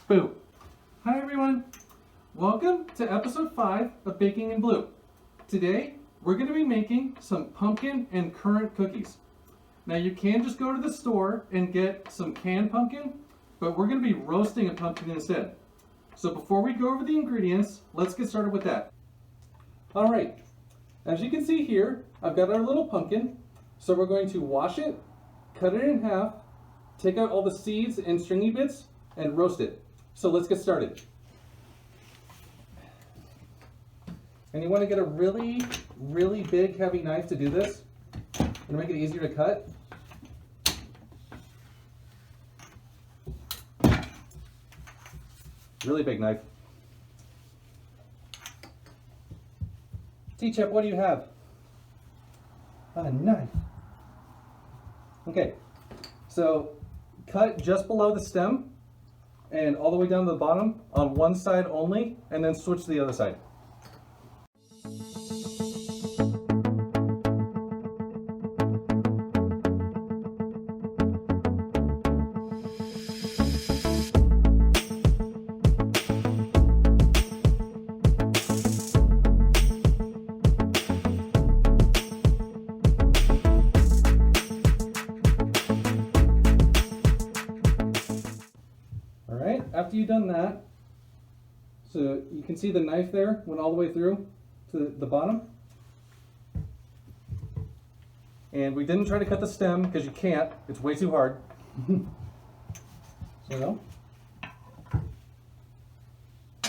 Boo! Hi everyone! Welcome to episode 5 of Baking in Blue. Today, we're going to be making some pumpkin and currant cookies. Now you can just go to the store and get some canned pumpkin, but we're going to be roasting a pumpkin instead. So before we go over the ingredients, let's get started with that. Alright, as you can see here, I've got our little pumpkin. So we're going to wash it, cut it in half, take out all the seeds and stringy bits, and roast it. So let's get started. And you want to get a really, really big, heavy knife to do this, and make it easier to cut. Really big knife. T-Chip, what do you have? A knife. Okay, so cut just below the stem and all the way down to the bottom on one side only, and then switch to the other side. After you've done that, so you can see the knife there went all the way through to the bottom. And we didn't try to cut the stem because you can't, it's way too hard. So,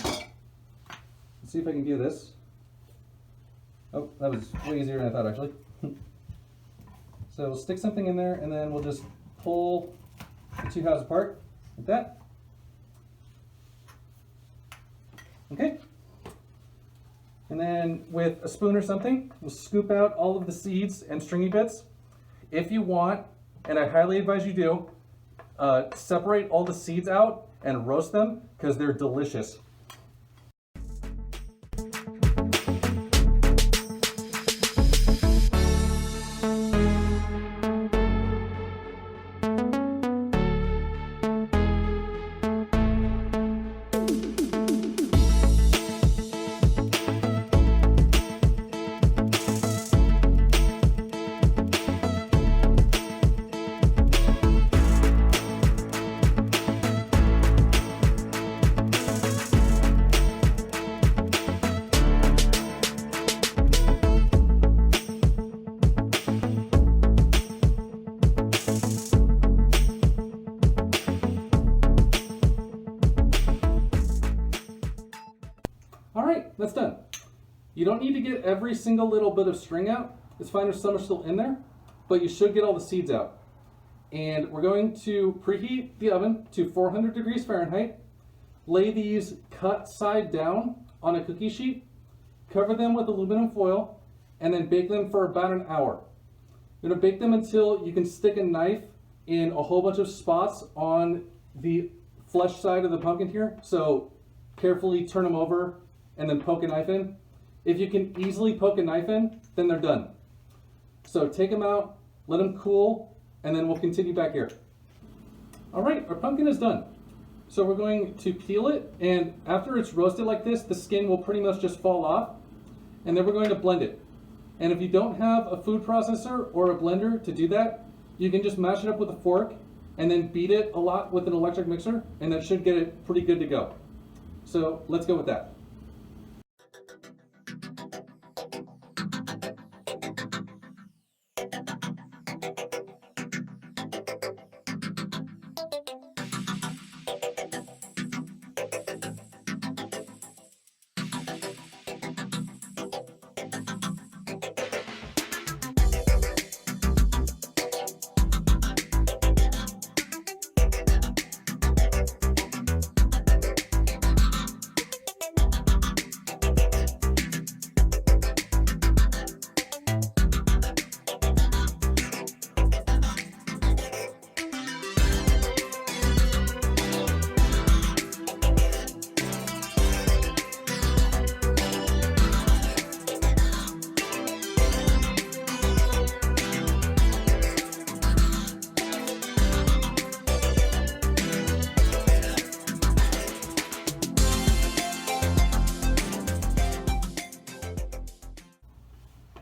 let's see if I can do this. Oh, that was way easier than I thought actually. So we'll stick something in there and then we'll just pull the two halves apart like that. Okay, and then with a spoon or something, we'll scoop out all of the seeds and stringy bits. If you want, and I highly advise you do, separate all the seeds out and roast them because they're delicious. Alright, that's done. You don't need to get every single little bit of string out. It's fine if some are still in there, but you should get all the seeds out. And we're going to preheat the oven to 400 degrees Fahrenheit, lay these cut side down on a cookie sheet, cover them with aluminum foil, and then bake them for about an hour. You're going to bake them until you can stick a knife in a whole bunch of spots on the flesh side of the pumpkin here. So carefully turn them over and then poke a knife in. If you can easily poke a knife in, then they're done. So take them out, let them cool, and then we'll continue back here. All right, our pumpkin is done. So we're going to peel it, and after it's roasted like this, the skin will pretty much just fall off, and then we're going to blend it. And if you don't have a food processor or a blender to do that, you can just mash it up with a fork and then beat it a lot with an electric mixer, and that should get it pretty good to go. So let's go with that.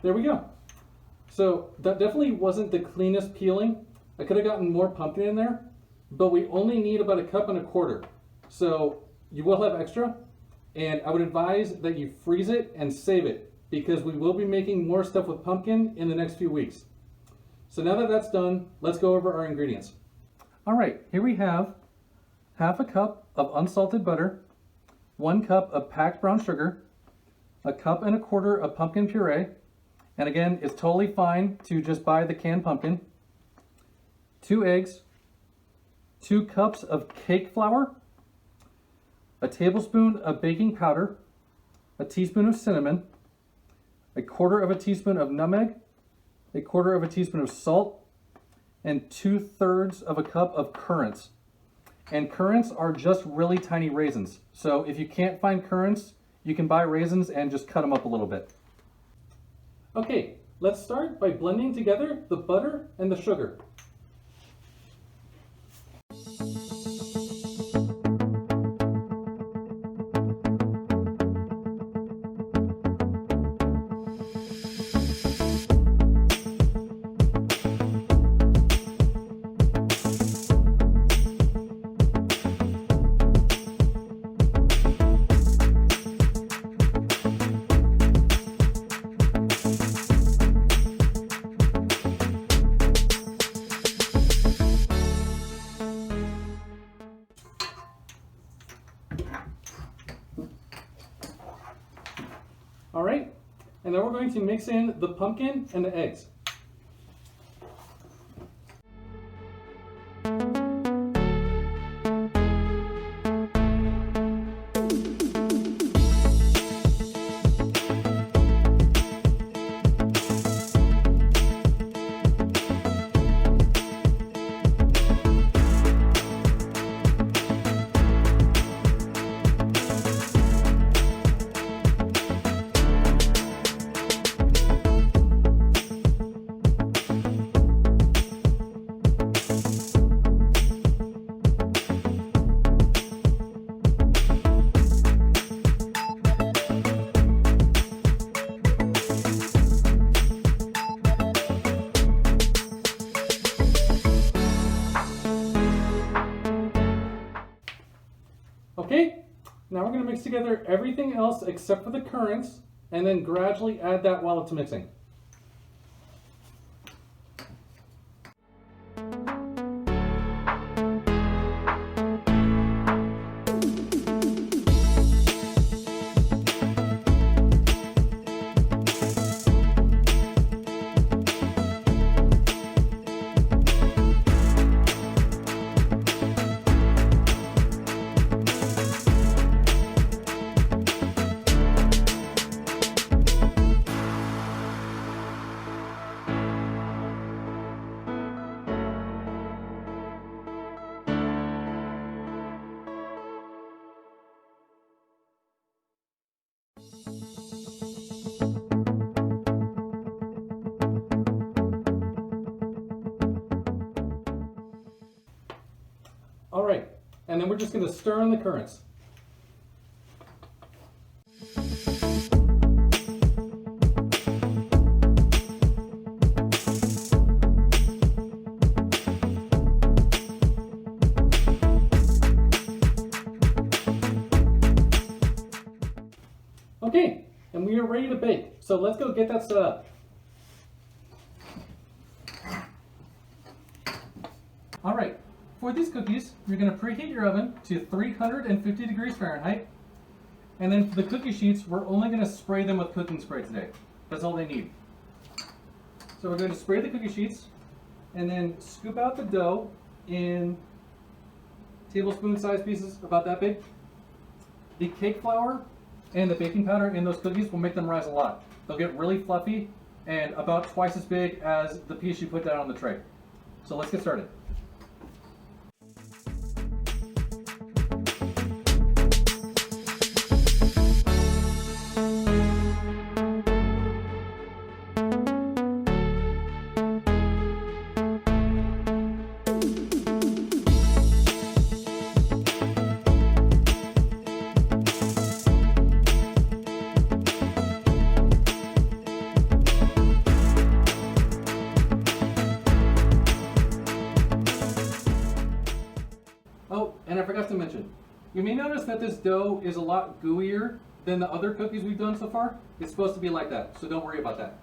There we go. So that definitely wasn't the cleanest peeling. I could have gotten more pumpkin in there, but we only need about 1.25 cups. So you will have extra, and I would advise that you freeze it and save it because we will be making more stuff with pumpkin in the next few weeks. So now that that's done, let's go over our ingredients. All right, here we have 1/2 cup of unsalted butter, 1 cup of packed brown sugar, 1.25 cups of pumpkin puree, and again, it's totally fine to just buy the canned pumpkin, 2 eggs, 2 cups of cake flour, a tablespoon of baking powder, a teaspoon of cinnamon, 1/4 teaspoon of nutmeg, 1/4 teaspoon of salt, and 2/3 of a cup of currants. And currants are just really tiny raisins. So if you can't find currants, you can buy raisins and just cut them up a little bit. Okay, let's start by blending together the butter and the sugar. All right, and then we're going to mix in the pumpkin and the eggs. Okay, now we're going to mix together everything else except for the currants, and then gradually add that while it's mixing. All right, and then we're just going to stir in the currants. Okay, and we are ready to bake. So let's go get that set up. All right, for these cookies, you're going to preheat your oven to 350 degrees Fahrenheit. And then for the cookie sheets, we're only going to spray them with cooking spray today. That's all they need. So we're going to spray the cookie sheets and then scoop out the dough in tablespoon sized pieces about that big. The cake flour and the baking powder in those cookies will make them rise a lot. They'll get really fluffy and about twice as big as the piece you put down on the tray. So let's get started. Oh, and I forgot to mention, you may notice that this dough is a lot gooier than the other cookies we've done so far. It's supposed to be like that, so don't worry about that.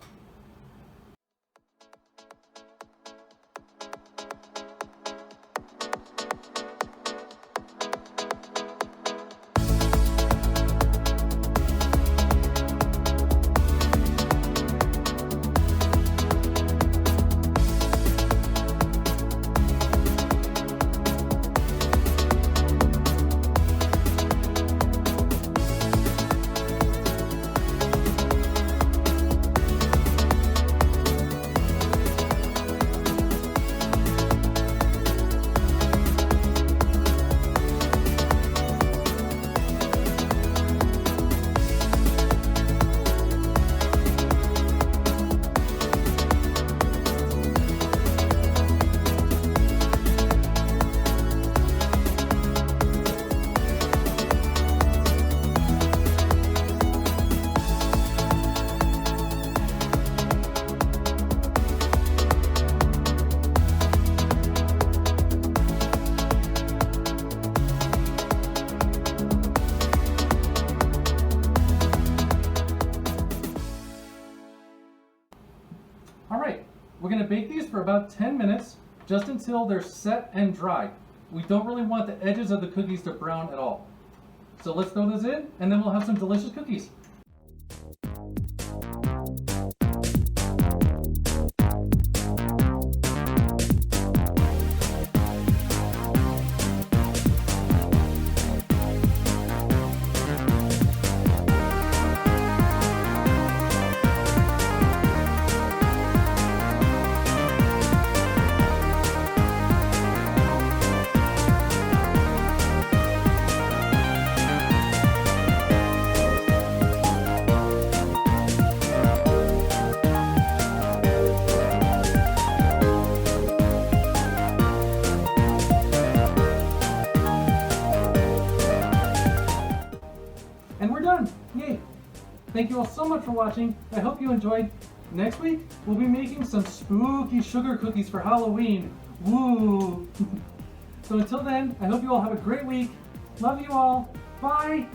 All right, we're gonna bake these for about 10 minutes, just until they're set and dry. We don't really want the edges of the cookies to brown at all. So let's throw those in, and then we'll have some delicious cookies. And we're done! Yay! Thank you all so much for watching. I hope you enjoyed. Next week, we'll be making some spooky sugar cookies for Halloween. Woo! So until then, I hope you all have a great week. Love you all. Bye!